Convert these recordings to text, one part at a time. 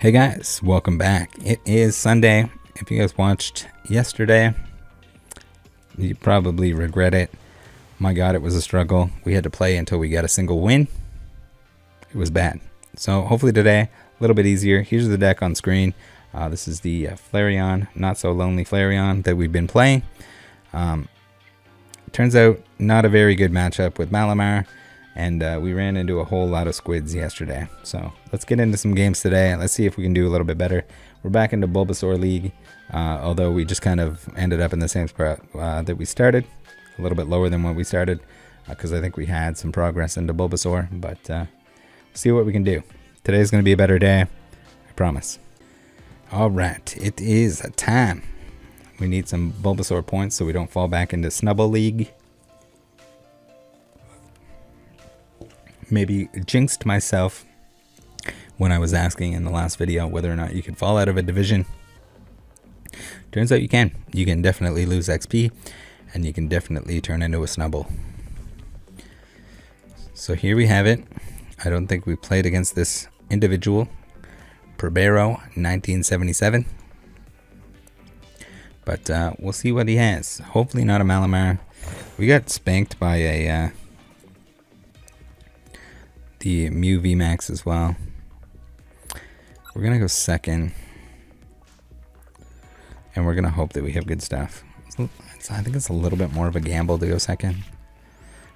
Hey guys, welcome back. It is Sunday. If you guys watched yesterday, you probably regret it. My god, it was a struggle. We had to play until we got a single win. It was bad. So hopefully today, a little bit easier. Here's the deck on screen. This is the Flareon, not so lonely Flareon that we've been playing. Turns out not a very good matchup with Malamar. And we ran into a whole lot of squids yesterday. So let's get into some games today. Let's see if we can do a little bit better. We're back into Bulbasaur League. Although we just kind of ended up in the same spot that we started. A little bit lower than what we started. Because I think we had some progress into Bulbasaur. But we'll see what we can do. Today's going to be a better day. I promise. Alright, it is time. We need some Bulbasaur points so we don't fall back into Snubble League. Maybe jinxed myself when I was asking in the last video whether or not you could fall out of a division. Turns out you can. You can definitely lose XP, and you can definitely turn into a Snubble. So here we have it. I don't think we played against this individual. Perbero 1977. But we'll see what he has. Hopefully not a Malamar. We got spanked by a... the Mew VMAX as well. We're going to go second. And we're going to hope that we have good stuff. I think it's a little bit more of a gamble to go second.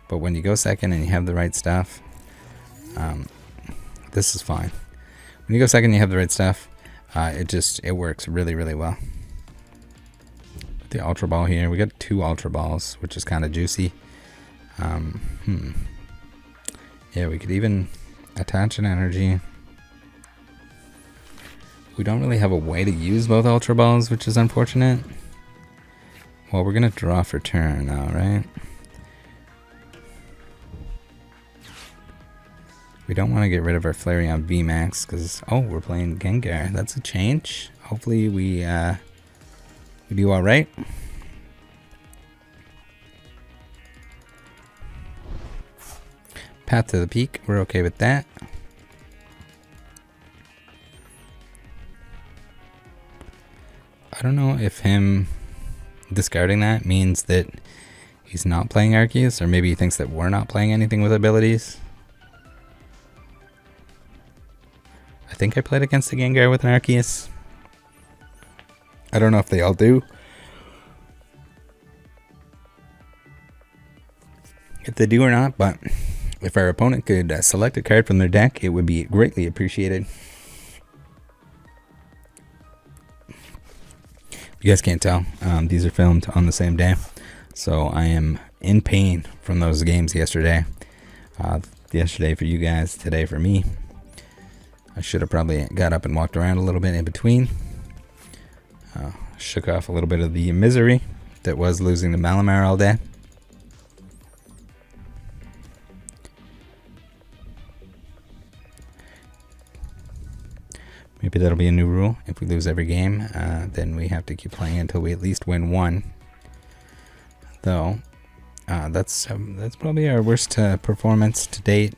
But when you go second and you have the right stuff, this is fine. When you go second and you have the right stuff, it works really, really well. The Ultra Ball here. We got 2 Ultra Balls, which is kind of juicy. Yeah, we could even attach an energy. We don't really have a way to use both Ultra Balls, which is unfortunate. Well, we're going to draw for turn now, right? We don't want to get rid of our Flareon VMAX because, oh, we're playing Gengar. That's a change. Hopefully we do all right. Path to the Peak, we're okay with that. I don't know if him discarding that means that he's not playing Arceus, or maybe he thinks that we're not playing anything with abilities. I think I played against the Gengar with an Arceus. I don't know if they all do. If they do or not, but if our opponent could select a card from their deck, it would be greatly appreciated. You guys can't tell, these are filmed on the same day, so I am in pain from those games yesterday. Yesterday for you guys, today for me. I should have probably got up and walked around a little bit in between. Shook off a little bit of the misery that was losing the Malamar all day. Maybe that'll be a new rule. If we lose every game, then we have to keep playing until we at least win one. Though, that's probably our worst performance to date.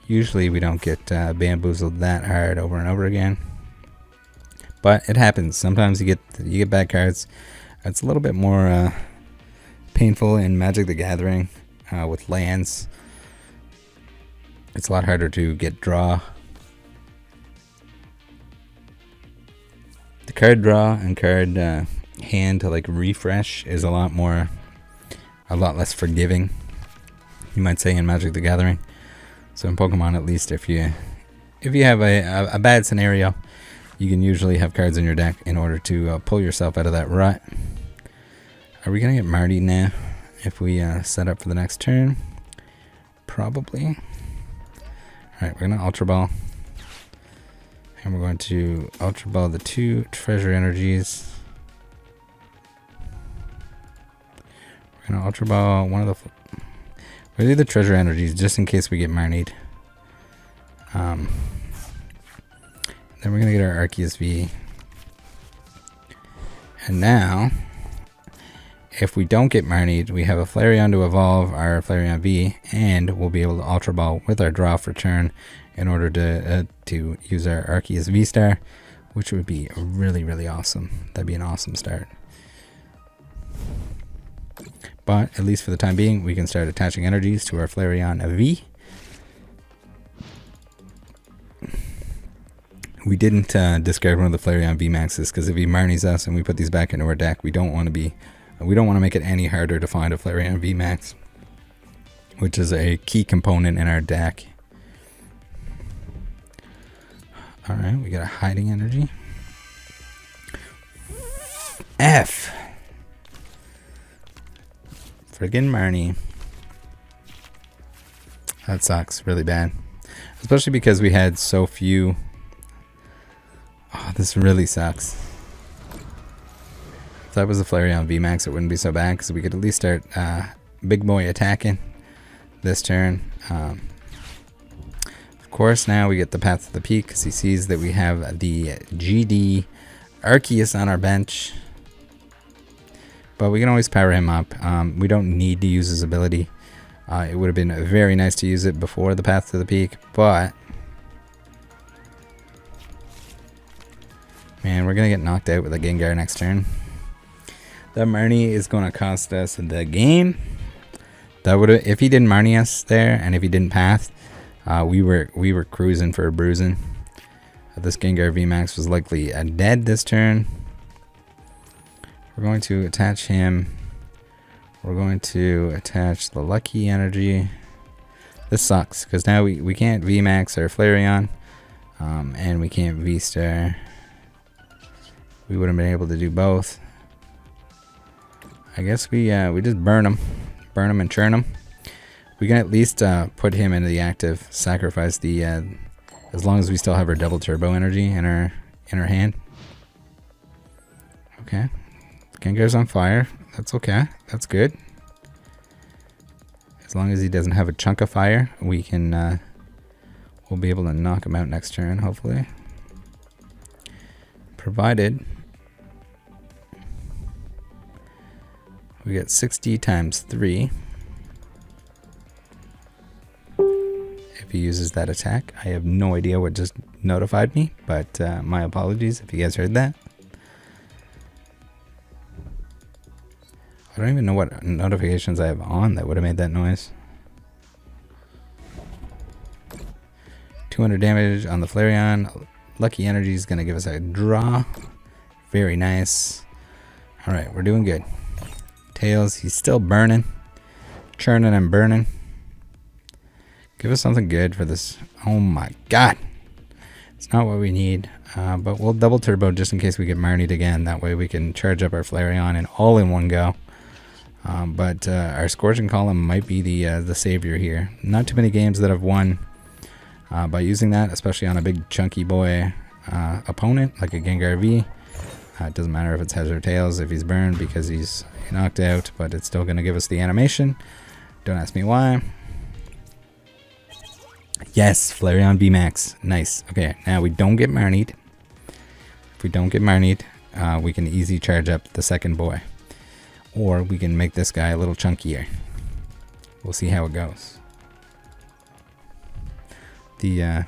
Usually we don't get bamboozled that hard over and over again. But it happens. Sometimes you get bad cards. It's a little bit more painful in Magic the Gathering with lands. It's a lot harder to get draw. The card draw and card hand to like refresh is a lot less forgiving, you might say, in Magic the Gathering. So in Pokemon, at least, if you have a bad scenario, you can usually have cards in your deck in order to pull yourself out of that rut. Are we gonna get Marty now if we set up for the next turn? Probably. Alright, we're gonna Ultra Ball. And we're going to Ultra Ball the 2 Treasure Energies. We're going to Ultra Ball one of the... We'll do the Treasure Energies just in case we get Marnied. Then we're going to get our Arceus V. And now, if we don't get Marnied, we have a Flareon to evolve our Flareon V, and we'll be able to Ultra Ball with our draw for turn in order to use our Arceus VSTAR, which would be really, really awesome. That'd be an awesome start. But at least for the time being, we can start attaching energies to our Flareon V. We didn't discard one of the Flareon VMAXs because if he Marnies us and we put these back into our deck, we don't want to make it any harder to find a Flareon VMAX, which is a key component in our deck. All right, we got a hiding energy. F. Friggin' Marnie. That sucks really bad, especially because we had so few. Oh, this really sucks. If that was a Flareon VMAX, it wouldn't be so bad because we could at least start Big Boy attacking this turn. Of course, now we get the Path to the Peak because he sees that we have the GD Arceus on our bench. But we can always power him up. We don't need to use his ability. It would have been very nice to use it before the Path to the Peak, but man, we're gonna get knocked out with a Gengar next turn. That Marnie is gonna cost us the game. That would have, if he didn't Marnie us there, and if he didn't Path, we were cruising for a bruising. This Gengar VMAX was likely dead this turn. We're going to attach him. We're going to attach the Lucky Energy. This sucks because now we can't VMAX our Flareon, and we can't V-Star. We would have been able to do both. I guess we just burn him and churn him. We can at least put him into the active, sacrifice the as long as we still have our double turbo energy in our hand. Okay, Gengar's on fire. That's okay. That's good. As long as he doesn't have a chunk of fire, we can we'll be able to knock him out next turn, hopefully. Provided we get 60 times 3. If he uses that attack. I have no idea what just notified me, but my apologies if you guys heard that. I don't even know what notifications I have on that would have made that noise. 200 damage on the Flareon. Lucky Energy is going to give us a draw. Very nice. Alright, we're doing good. Tails, he's still burning. Churning and burning. Give us something good for this. Oh my god. It's not what we need. But we'll double turbo just in case we get Marnied again. That way we can charge up our Flareon and all in one go. But our Scorching Column might be the savior here. Not too many games that have won by using that, especially on a big chunky boy opponent like a Gengar V. It doesn't matter if it's heads or tails if he's burned because he's knocked out, but it's still going to give us the animation. Don't ask me why. Yes, Flareon VMAX. Nice. Okay, now we don't get Marnied. If we don't get Marnied, we can easy charge up the second boy. Or we can make this guy a little chunkier. We'll see how it goes. The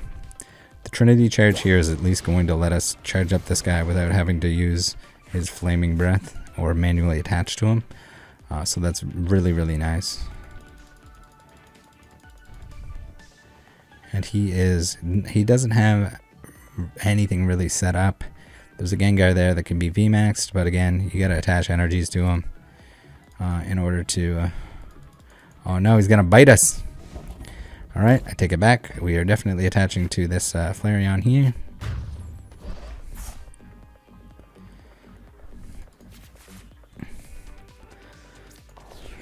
Trinity charge here is at least going to let us charge up this guy without having to use his Flaming Breath or manually attach to him. So that's really, really nice. And he doesn't have anything really set up. There's a Gengar there that can be VMAXed, but again, you gotta attach energies to him in order to... oh no, he's gonna bite us! Alright, I take it back. We are definitely attaching to this Flareon here.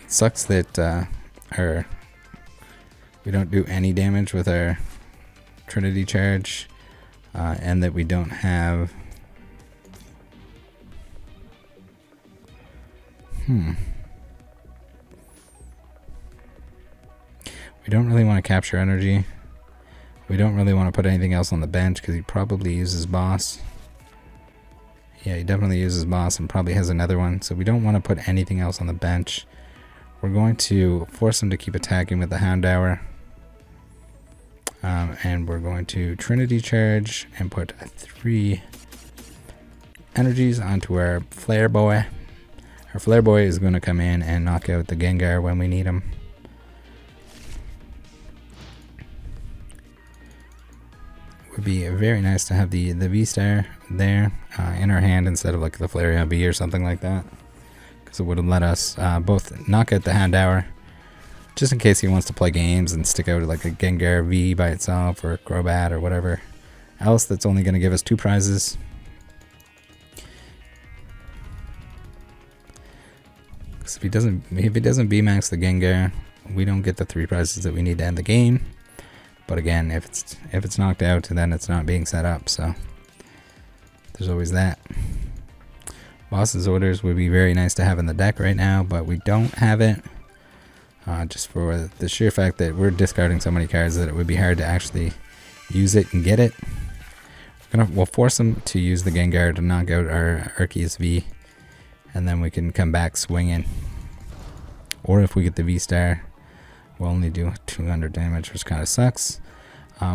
It sucks that we don't do any damage with our Trinity charge, and that we don't have... We don't really want to capture energy. We don't really want to put anything else on the bench because he probably uses boss. Yeah, he definitely uses boss and probably has another one, so we don't want to put anything else on the bench. We're going to force him to keep attacking with the Houndour. And we're going to Trinity Charge and put 3 energies onto our Flare Boy. Our Flare Boy is going to come in and knock out the Gengar when we need him. Would be very nice to have the VSTAR there in our hand instead of like the Flareon V or something like that, because it would have let us both knock out the Houndour, just in case he wants to play games and stick out like a Gengar V by itself or a Crobat or whatever else that's only going to give us 2 prizes. So if he doesn't VMAX the Gengar, we don't get the 3 prizes that we need to end the game. But again, if it's knocked out, then it's not being set up, so there's always that. Boss's Orders would be very nice to have in the deck right now, but we don't have it. Just for the sheer fact that we're discarding so many cards that it would be hard to actually use it and get it. We'll force him to use the Gengar to knock out our Arceus V, and then we can come back swinging. Or if we get the V-Star, we'll only do 200 damage, which kind of sucks.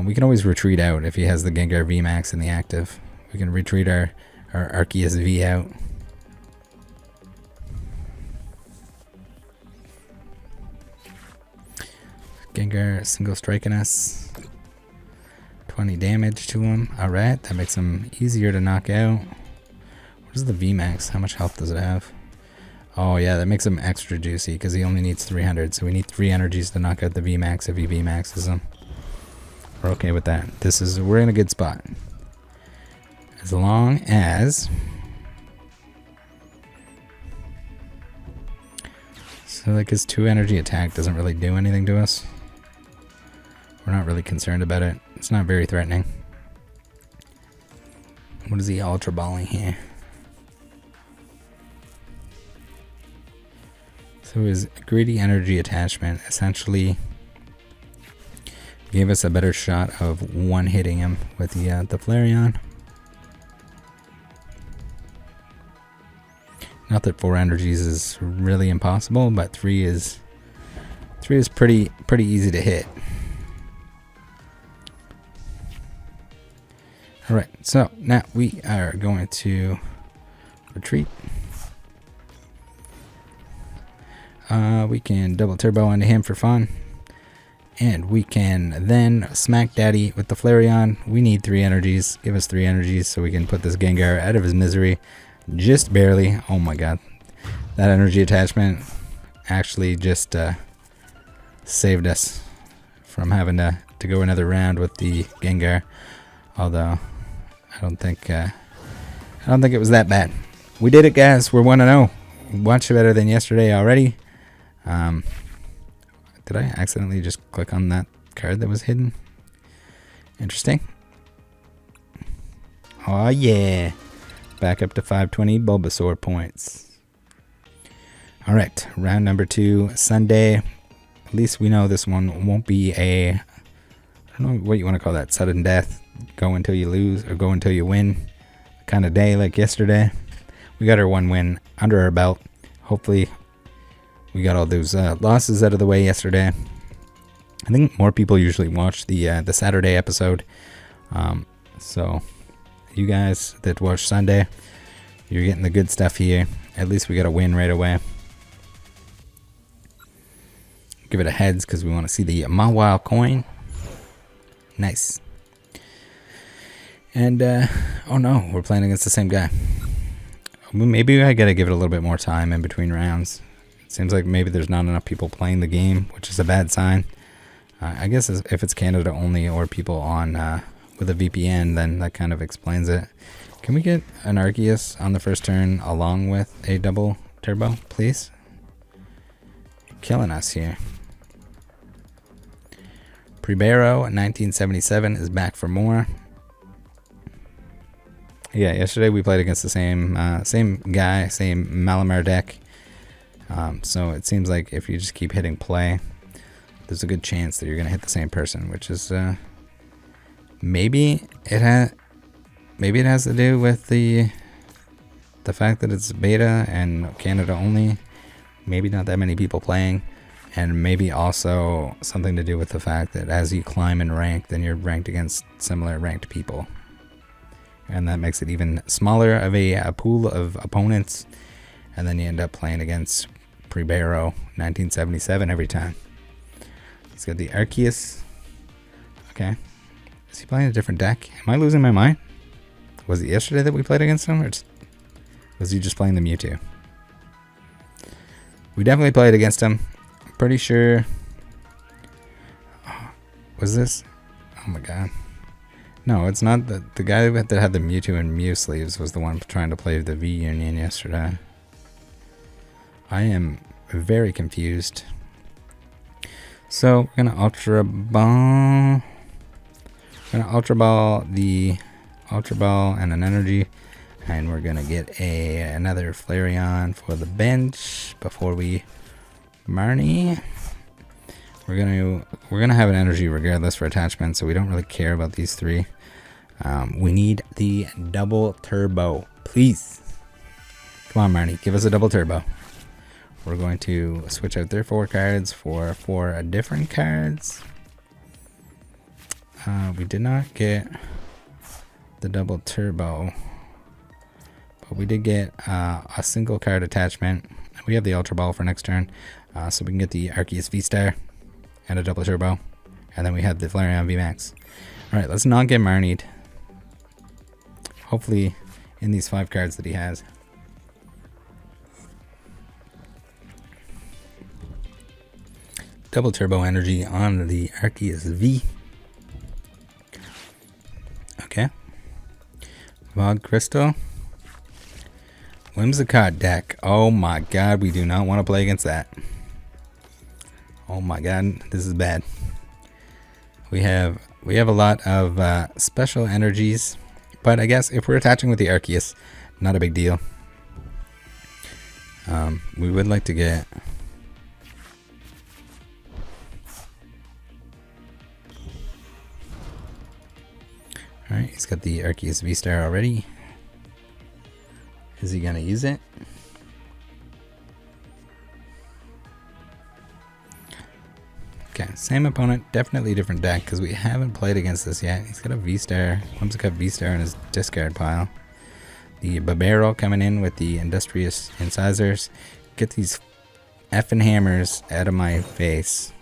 We can always retreat out if he has the Gengar VMAX in the active. We can retreat our Arceus V out. Gengar single striking us. 20 damage to him. Alright, that makes him easier to knock out. What is the VMAX? How much health does it have? Oh yeah, that makes him extra juicy because he only needs 300, so we need 3 energies to knock out the VMAX if he VMAXes him. We're okay with that. We're in a good spot. As long as... So like his 2 energy attack doesn't really do anything to us. We're not really concerned about it. It's not very threatening. What is he ultra balling here? So his greedy energy attachment essentially gave us a better shot of one-hitting him with the Flareon. Not that 4 energies is really impossible, but 3 is pretty easy to hit. Alright, so now we are going to retreat. We can double turbo onto him for fun. And we can then smack daddy with the Flareon. We need 3 energies. Give us 3 energies so we can put this Gengar out of his misery. Just barely. Oh my god. That energy attachment actually just saved us from having to go another round with the Gengar. Although I don't think it was that bad. We did it, guys. We're 1-0. Much better than yesterday already. Did I accidentally just click on that card that was hidden? Interesting. Oh yeah. Back up to 520 Bulbasaur points. Alright, round number 2, Sunday. At least we know this one won't be a, I don't know what you want to call that, sudden death. Go until you lose or go until you win kind of day like yesterday. We got our 1 win under our belt. Hopefully we got all those losses out of the way yesterday. I think more people usually watch the Saturday episode. So you guys that watch Sunday, you're getting the good stuff here. At least we got a win right away. Give it a heads because we want to see the Mawile coin. Nice. And, oh no, we're playing against the same guy. Maybe I gotta give it a little bit more time in between rounds. It seems like maybe there's not enough people playing the game, which is a bad sign. I guess if it's Canada only or people on with a VPN, then that kind of explains it. Can we get an Arceus on the first turn along with a double turbo, please? You're killing us here. Pribero 1977 is back for more. Yeah, yesterday we played against the same guy, same Malamar deck. So it seems like if you just keep hitting play, there's a good chance that you're gonna hit the same person, which is maybe it has to do with the the fact that it's beta and Canada only, maybe not that many people playing, and maybe also something to do with the fact that as you climb in rank, then you're ranked against similar ranked people. And that makes it even smaller of a pool of opponents, and then you end up playing against Prebaro 1977 every time. He's got the Arceus. Okay. Is he playing a different deck? Am I losing my mind? Was it yesterday that we played against him, or was he just playing the Mewtwo? We definitely played against him. I'm pretty sure. Was this? Oh my god. No, it's not. The guy that had the Mewtwo and Mew sleeves was the one trying to play the V Union yesterday. I am very confused. So we're gonna Ultra Ball. We're gonna Ultra Ball the Ultra Ball and an Energy, and we're gonna get another Flareon for the bench before we Marnie. We're gonna have an Energy regardless for attachment, so we don't really care about these three. We need the double turbo, please. Come on, Marnie, give us a double turbo. We're going to switch out their 4 cards for 4 different cards. We did not get the double turbo, but we did get a single card attachment. We have the Ultra Ball for next turn, so we can get the Arceus VSTAR and a double turbo, and then we have the Flareon VMAX. Alright, let's not get Marnied. Hopefully in these 5 cards that he has. Double turbo energy on the Arceus V. Okay. Vog Crystal. Whimsicott deck. Oh my god, we do not want to play against that. Oh my god, this is bad. We have a lot of special energies, but I guess if we're attaching with the Arceus, not a big deal. We would like to get alright, he's got the Arceus VSTAR already. Is he gonna use it? Okay, same opponent, definitely different deck because we haven't played against this yet. He's got a VSTAR, Whimsicott VSTAR in his discard pile. The Babero coming in with the Industrious Incisors. Get these effing hammers out of my face.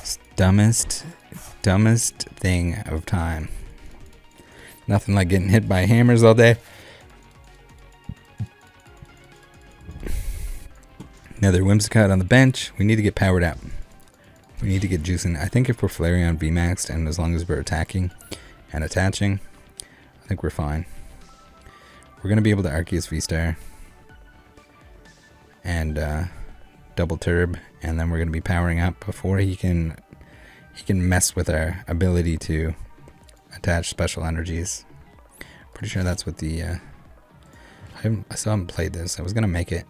It's dumbest thing of time. Nothing like getting hit by hammers all day. Another Whimsicott on the bench. We need to get powered up. We need to get juicing. I think if we're Flareon VMAXed and as long as we're attacking and attaching, I think we're fine. We're going to be able to Arceus VSTAR and double turb, and then we're going to be powering up before he can mess with our ability to attach special energies. Pretty sure that's what the I still haven't played this. I was going to make it.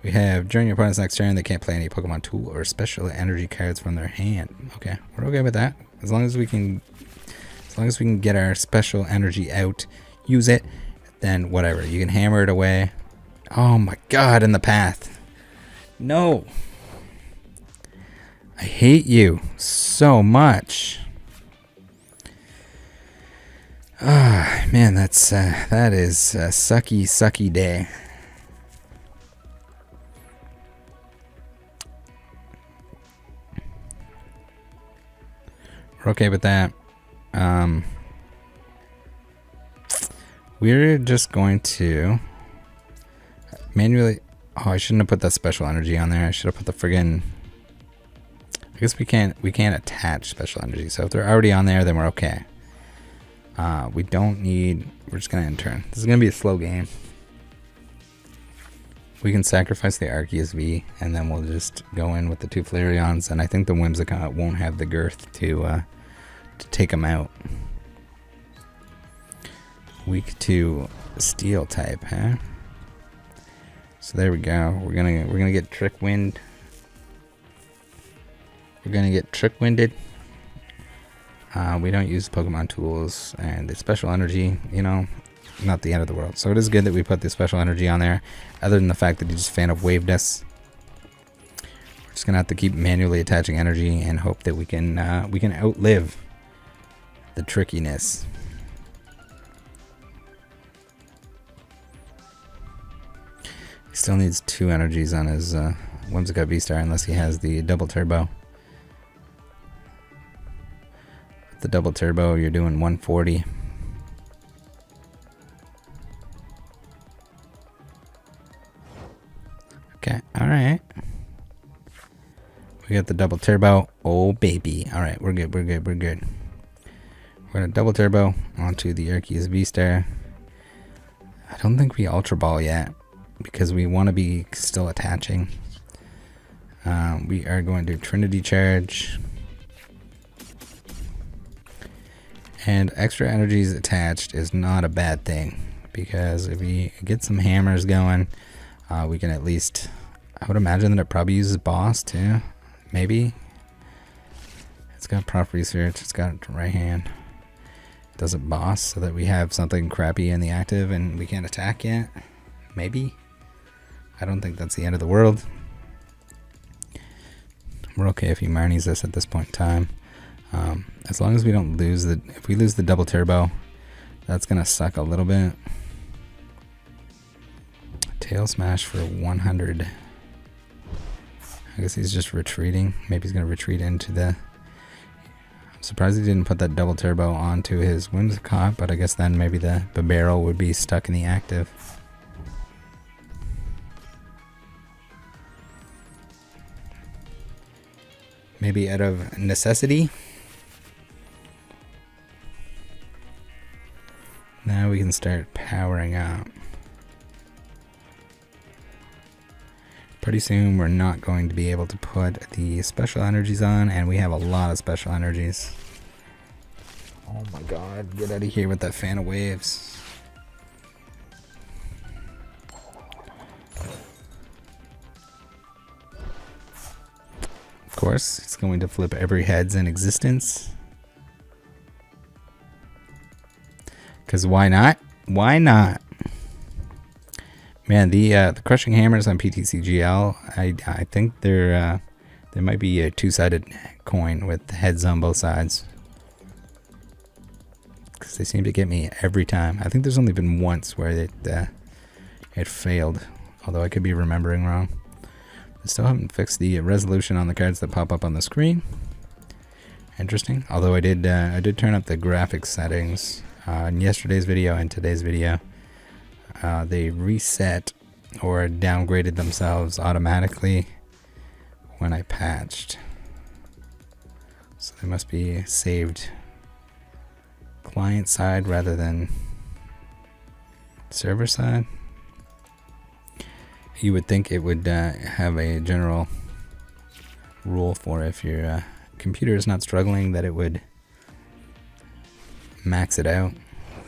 We have during your opponent's next turn, they can't play any Pokemon tool or special energy cards from their hand. Okay, we're okay with that. As long as we can get our special energy out, use it, then whatever. You can hammer it away. Oh my god, in the path. No. I hate you so much. Ah, man, that is a sucky day. We're okay with that. We're just going to manually. Oh, I shouldn't have put that special energy on there. I should have put the friggin'. I guess we can't attach special energy. So if they're already on there, then we're okay. We don't need. We're just gonna end turn. This is gonna be a slow game. We can sacrifice the Arceus V, and then we'll just go in with the 2 Flareons. And I think the Whimsicott won't have the girth to take them out. Weak to steel type, huh? So there we go. We're gonna get Trick Wind. We're gonna get Trick Winded. We don't use Pokemon tools, and the special energy, you know, not the end of the world. So it is good that we put the special energy on there, other than the fact that he just fan of waved us. We're just gonna have to keep manually attaching energy and hope that we can outlive the trickiness. He still needs 2 energies on his Whimsicott VSTAR unless he has the double turbo. With the double turbo, you're doing 140. Okay, alright. We got the double turbo. Oh, baby. Alright, we're good, we're good, we're good. We're going to double turbo onto the Arceus VSTAR. I don't think we Ultra Ball yet, because we want to be still attaching. We are going to Trinity Charge. And extra energies attached is not a bad thing, because if we get some hammers going, we can at least, I would imagine that it probably uses boss too, maybe. It's got proc research, it's got right hand. Does it boss so that we have something crappy in the active and we can't attack yet? Maybe. I don't think that's the end of the world. We're okay if he Marnies us at this point in time. As long as we don't lose the, if we lose the double turbo, that's gonna suck a little bit. Tail Smash for 100. I guess he's just retreating. Maybe he's gonna retreat into the, I'm surprised he didn't put that double turbo onto his Whimsicott, but I guess then maybe the barrel would be stuck in the active. Maybe out of necessity. Now we can start powering up. Pretty soon we're not going to be able to put the special energies on, and we have a lot of special energies. Oh my god, get out of here with that fan of waves. Of course, it's going to flip every heads in existence. Because why not? Why not? Man, the crushing hammers on PTCGL, I think they're they might be a two-sided coin with heads on both sides. Because they seem to get me every time. I think there's only been once where it failed, although I could be remembering wrong. I still haven't fixed the resolution on the cards that pop up on the screen. Interesting. Although I did turn up the graphics settings in yesterday's video and today's video. They reset or downgraded themselves automatically when I patched. So they must be saved client side rather than server side. You would think it would have a general rule for if your computer is not struggling that it would max it out.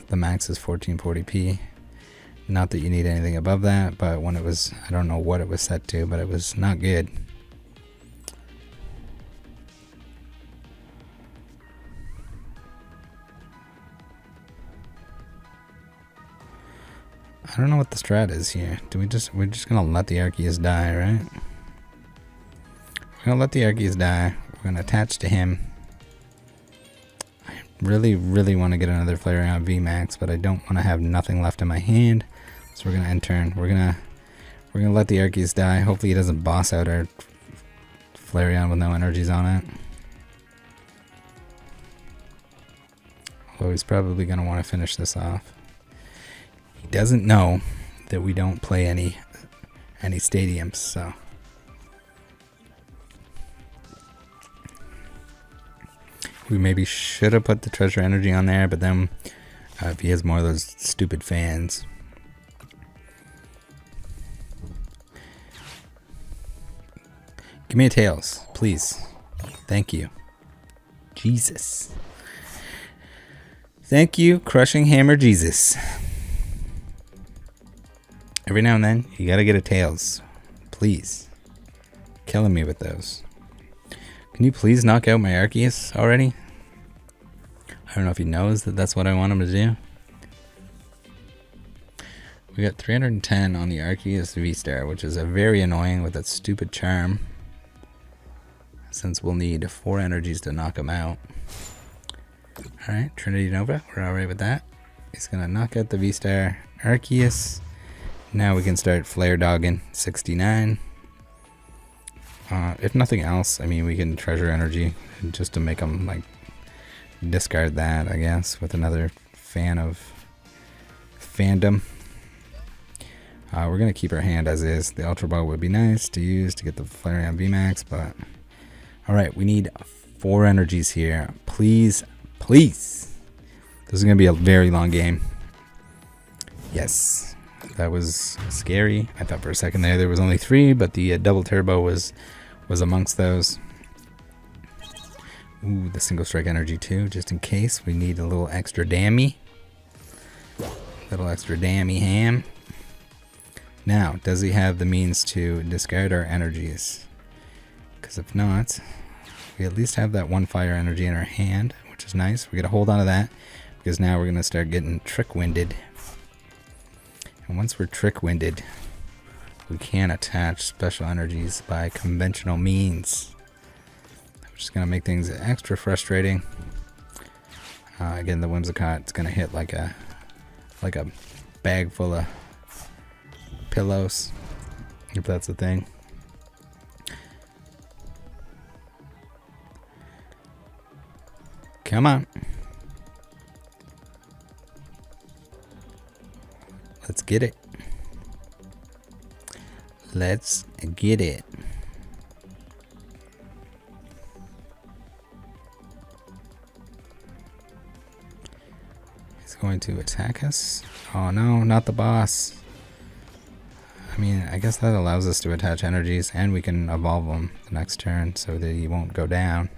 The max is 1440p. Not that you need anything above that, but when it was, I don't know what it was set to, but it was not good. I don't know what the strat is here. We're just gonna let the Arceus die, right? We're gonna let the Arceus die. We're gonna attach to him. I really, really want to get another Flareon VMAX, but I don't want to have nothing left in my hand. So we're gonna end turn. We're gonna let the Arceus die. Hopefully he doesn't boss out our Flareon with no energies on it. Although he's probably gonna want to finish this off. He doesn't know that we don't play any stadiums, so we maybe should have put the treasure energy on there, but then if he has more of those stupid fans. Give me a Tails, please. Thank you. Jesus. Thank you, Crushing Hammer Jesus. Every now and then, you gotta get a Tails. Please. Killing me with those. Can you please knock out my Arceus already? I don't know if he knows that that's what I want him to do. We got 310 on the Arceus VSTAR, which is a very annoying with that stupid charm, since we'll need 4 energies to knock him out. Alright, Trinity Nova, we're alright with that. He's gonna knock out the VSTAR Arceus. Now we can start Flare Dogging 69. If nothing else, I mean, we can treasure energy just to make him like discard that, I guess, with another fan of fandom. We're gonna keep our hand as is. The Ultra Ball would be nice to use to get the Flareon VMAX, but alright, we need 4 energies here. Please, please. This is gonna be a very long game. Yes, that was scary. I thought for a second there was only 3, but the double turbo was amongst those. Ooh, the single strike energy too, just in case we need a little extra dammy. Little extra dammy ham. Now, does he have the means to discard our energies? Because if not, we at least have that 1 fire energy in our hand, which is nice. We gotta hold on to that, because now we're gonna start getting trick-winded. And once we're trick-winded, we can attach special energies by conventional means, which is going to make things extra frustrating. Again, the Whimsicott is going to hit like a bag full of pillows, if that's a thing. Come on. Let's get it. Let's get it. He's going to attack us. Oh no, not the boss. I mean, I guess that allows us to attach energies, and we can evolve them the next turn so that he won't go down.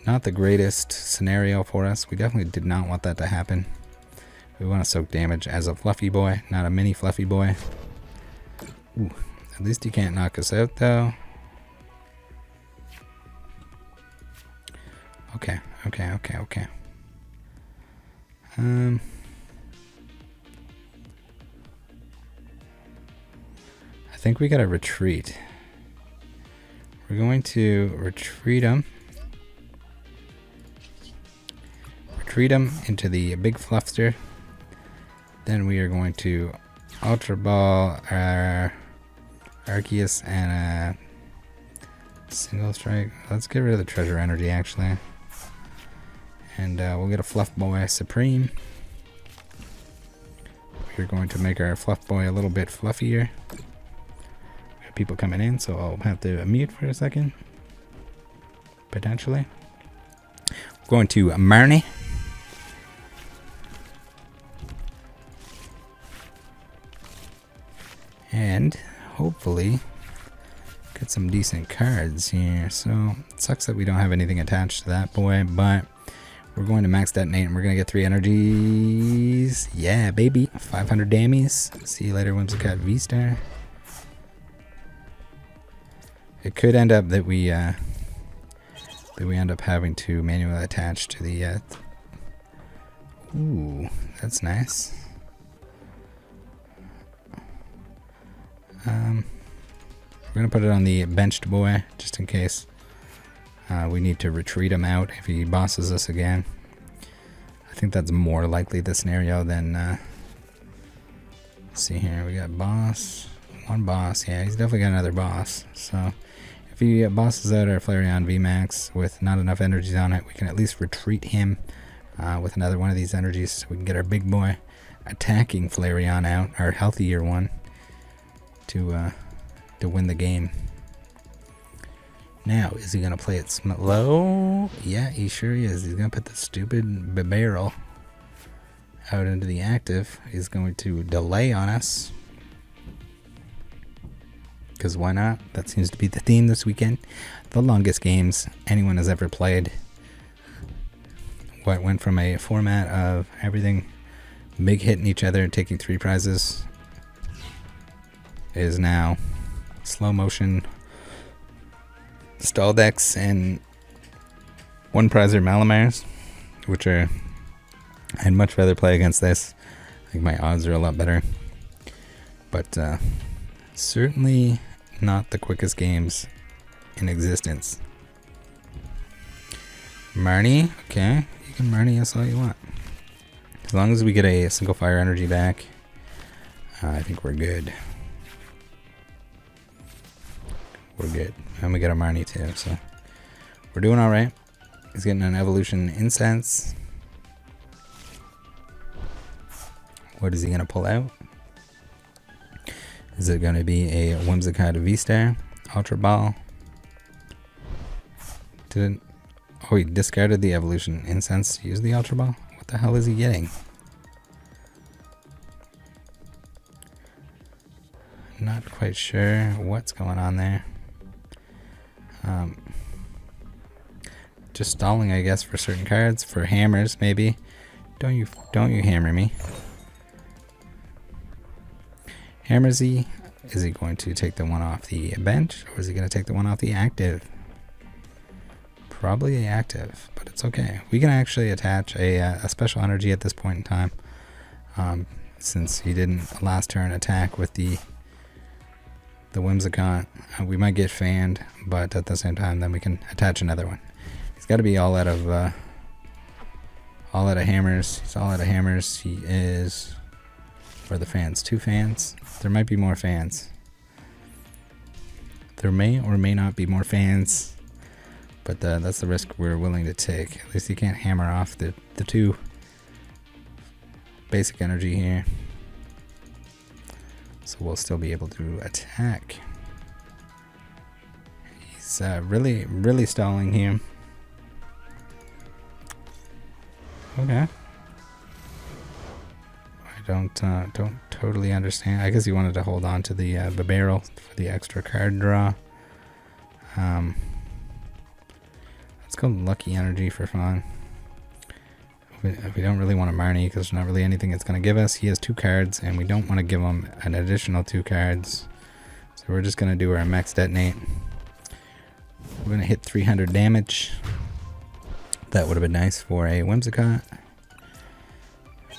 Not the greatest scenario for us. We definitely did not want that to happen. We want to soak damage as a fluffy boy, not a mini fluffy boy. Ooh, at least he can't knock us out though. Okay. I think we gotta retreat. We're going to retreat him. Retreat him into the big fluffster. Then we are going to Ultra Ball our Arceus and a single strike. Let's get rid of the treasure energy actually. And we'll get a Fluff Boy Supreme. We're going to make our Fluff Boy a little bit fluffier. We have people coming in, so I'll have to mute for a second. Potentially. We're going to Marnie. And hopefully get some decent cards here. So it sucks that we don't have anything attached to that boy, but we're going to max detonate and we're going to get 3 energies. Yeah, baby. 500 dammies. See you later, Whimsicott VSTAR. It could end up that we end up having to manually attach to the ooh, that's nice. We're gonna put it on the benched boy just in case we need to retreat him out if he bosses us again. I think that's more likely the scenario than let's see here, we got boss, 1 boss. Yeah, he's definitely got another boss. So if he bosses out our Flareon VMAX with not enough energies on it, we can at least retreat him with another one of these energies so we can get our big boy attacking Flareon out, our healthier one, to win the game. Now, is he going to play it slow? Yeah, he sure is. He's going to put the stupid barrel out into the active. He's going to delay on us. Because why not? That seems to be the theme this weekend. The longest games anyone has ever played. What went from a format of everything big hitting each other and taking 3 prizes is now slow motion stall decks and One prizer Malamars, which are, I'd much rather play against this. I think my odds are a lot better. But certainly not the quickest games in existence. Marnie, okay. You can Marnie us all you want. As long as we get a single fire energy back, I think we're good. We're good. And we get a Marnie too, so we're doing alright. He's getting an evolution incense. What is he gonna pull out? Is it gonna be a Whimsicott VSTAR? Ultra Ball? Didn't. Oh, he discarded the evolution incense to use the Ultra Ball? What the hell is he getting? Not quite sure what's going on there. Just stalling, I guess, for certain cards. For hammers, maybe. Don't you hammer me. Hammersy, is he going to take the one off the bench, or is he going to take the one off the active? Probably the active, but it's okay. We can actually attach a special energy at this point in time, since he didn't last turn attack with the Whimsicott. We might get fanned, but at the same time, then we can attach another one. He's got to be all out of hammers. He's all out of hammers. He is. For the fans, 2 fans. There might be more fans. There may or may not be more fans, but that's the risk we're willing to take. At least he can't hammer off the 2 basic energy here, so we'll still be able to attack. He's really stalling here. Okay. I don't totally understand. I guess he wanted to hold on to the barrel for the extra card draw. Let's go Lucky Energy for fun. We don't really want to Marnie because there's not really anything it's going to give us. He has 2 cards, and we don't want to give him an additional 2 cards. So we're just going to do our max detonate. We're going to hit 300 damage. That would have been nice for a Whimsicott.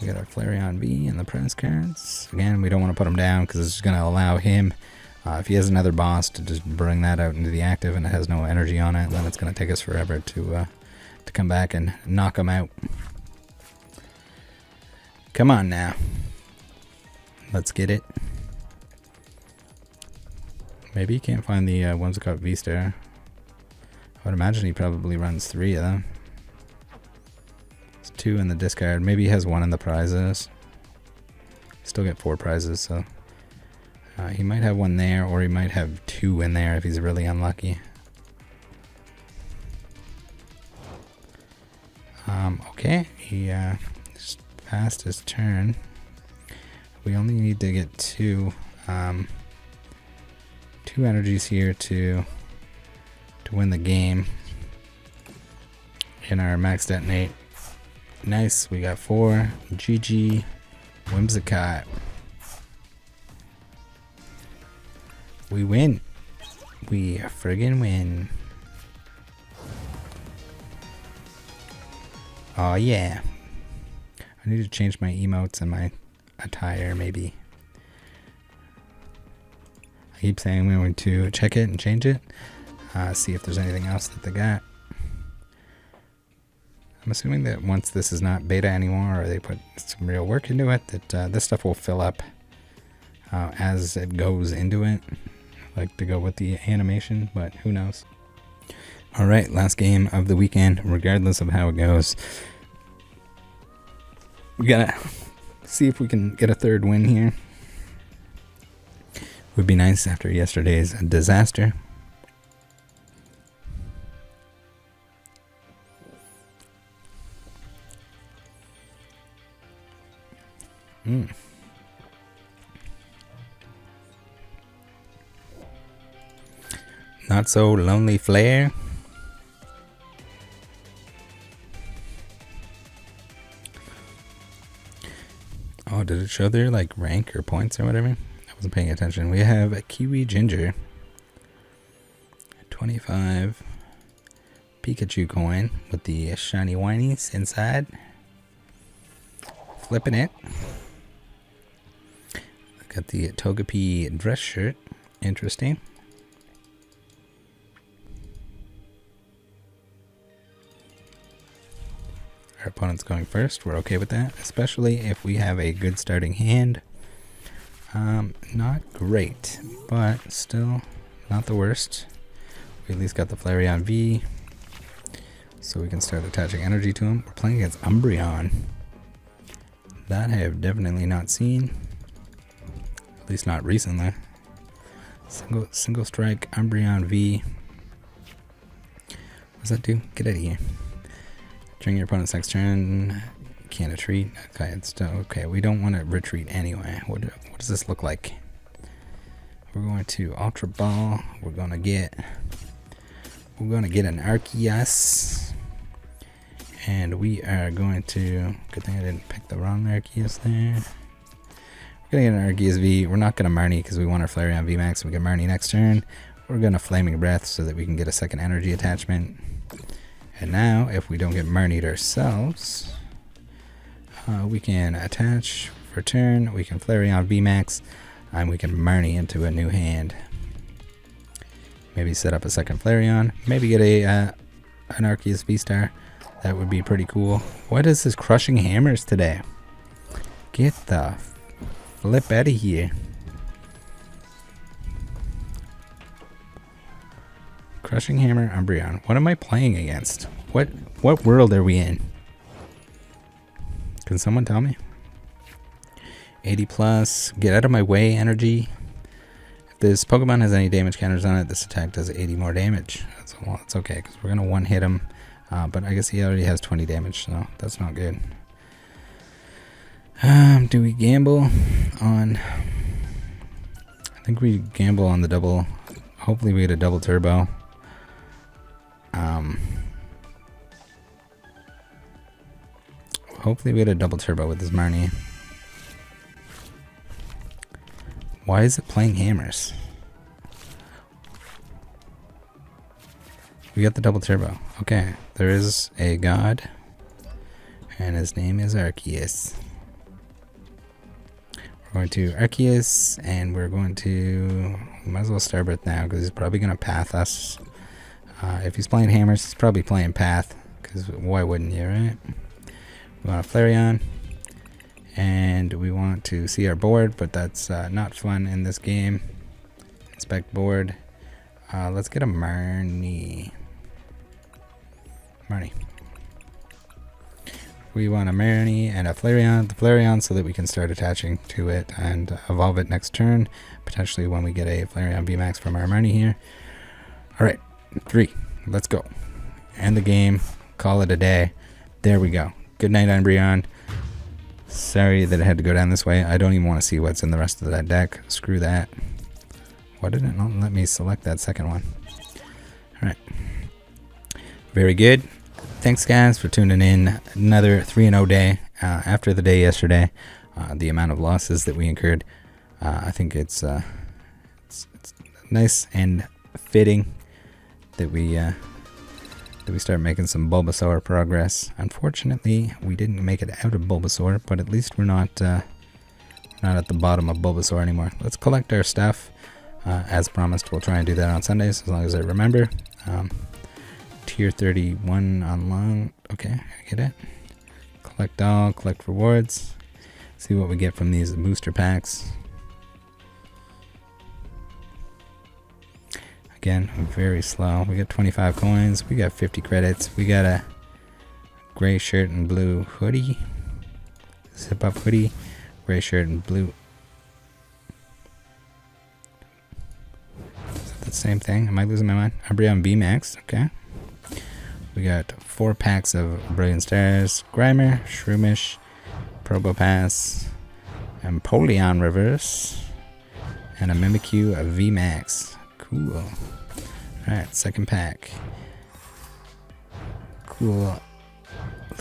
We got our Flareon V and the press cards. Again, we don't want to put him down because it's going to allow him, if he has another boss, to just bring that out into the active and it has no energy on it. Then it's going to take us forever to come back and knock him out. Come on now. Let's get it. Maybe he can't find the Whimsicott VSTAR. I would imagine he probably runs 3 of them. 2 in the discard. Maybe he has 1 in the prizes. Still get 4 prizes, so he might have 1 there, or he might have 2 in there if he's really unlucky. Okay, he just passed his turn. We only need to get 2 energies here to win the game in our max detonate. Nice, we got 4. GG, Whimsicott. We win. We friggin' win. Oh yeah. I need to change my emotes and my attire, maybe. I keep saying we're going to check it and change it. See if there's anything else that they got. I'm assuming that once this is not beta anymore, or they put some real work into it, that this stuff will fill up as it goes into it, like to go with the animation, but who knows. Alright, last game of the weekend, regardless of how it goes. We gotta see if we can get a 3rd win here. Would be nice after yesterday's disaster. Not so lonely Flare. Oh, did it show their like rank or points or whatever? I wasn't paying attention. We have a Kiwi Ginger. 25. Pikachu coin with the shiny whinies inside. Flipping it. Got the Togepi dress shirt. Interesting. Our opponent's going first. We're okay with that, especially if we have a good starting hand. Not great, but still not the worst. We at least got the Flareon V, so we can start attaching energy to him. We're playing against Umbreon. That I have definitely not seen, at least not recently. Single strike Umbreon V. What does that do? Get out of here. During your opponent's next turn, can't retreat. Okay, it's still okay. We don't want to retreat anyway. What does this look like? We're going to Ultra Ball. We're gonna get an Arceus, and we are going to. Good thing I didn't pick the wrong Arceus there. We're gonna get an Arceus V. We're not gonna Marnie because we want our Flareon VMAX. We can Marnie next turn. We're gonna Flaming Breath so that we can get a second energy attachment. And now, if we don't get Marnied ourselves, we can attach for turn, we can Flareon VMAX, and we can Marnie into a new hand. Maybe set up a second Flareon, maybe get an Arceus VSTAR. That would be pretty cool. What is this crushing hammers today? Get the flip out of here. Crushing Hammer, Umbreon. What am I playing against? What world are we in? Can someone tell me? 80 plus. Get out of my way, energy. If this Pokemon has any damage counters on it, this attack does 80 more damage. That's okay, because we're going to one-hit him. But I guess he already has 20 damage, so that's not good. Do we gamble on... I think we gamble on the double... Hopefully we get a double turbo. Hopefully we get a double turbo with this Marnie. Why is it playing hammers? We got the double turbo. Okay, there is a god, and his name is Arceus. We're going to Arceus, and we're going to... Might as well Starbirth now, because he's probably going to path us. If he's playing hammers, he's probably playing path, because why wouldn't you, right? We want a Flareon, and we want to see our board, but that's not fun in this game. Inspect board. Let's get a Marnie. We want a Marnie and a Flareon, the Flareon, so that we can start attaching to it and evolve it next turn, potentially when we get a Flareon VMAX from our Marnie here. Alright, 3, let's go. End the game, call it a day. There we go. Good night, Umbreon. Sorry that it had to go down this way. I don't even want to see what's in the rest of that deck. Screw that. Why didn't it not let me select that second one? Alright. Very good. Thanks, guys, for tuning in. Another 3-0 day after the day yesterday. The amount of losses that we incurred. I think it's nice and fitting that we start making some Bulbasaur progress. Unfortunately, we didn't make it out of Bulbasaur, but at least we're not at the bottom of Bulbasaur anymore. Let's collect our stuff. As promised, we'll try and do that on Sundays, as long as I remember. Tier 31 on long. Okay, I get it. Collect all, collect rewards. See what we get from these booster packs. Again, very slow. We got 25 coins. We got 50 credits. We got a gray shirt and blue hoodie. Zip up hoodie. Gray shirt and blue. Is that the same thing? Am I losing my mind? Umbreon VMAX. Okay. We got 4 packs of Brilliant Stars. Grimer, Shroomish, Probopass, Empoleon Reverse, and a Mimikyu VMAX. Cool. Alright, second pack. Cool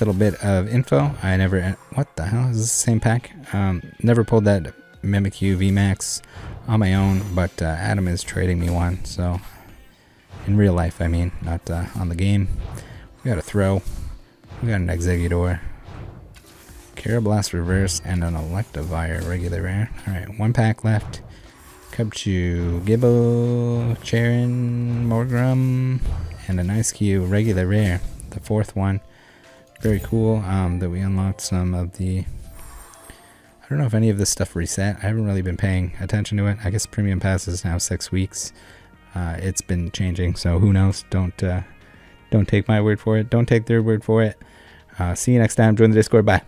little bit of info. I never... What the hell? Is this the same pack? Never pulled that Mimikyu VMAX on my own, but Adam is trading me one, so In real life, I mean, not on the game. We got a throw. We got an Exeggutor. Carablast reverse and an Electivire regular rare. Alright, 1 pack left. Cubchoo, Gibbo, Charon, Morgrum, and an Ice-Q regular rare. The 4th one. Very cool that we unlocked some of the... I don't know if any of this stuff reset. I haven't really been paying attention to it. I guess Premium Pass is now 6 weeks. It's been changing, so who knows? Don't take my word for it. Don't take their word for it. See you next time. Join the Discord. Bye.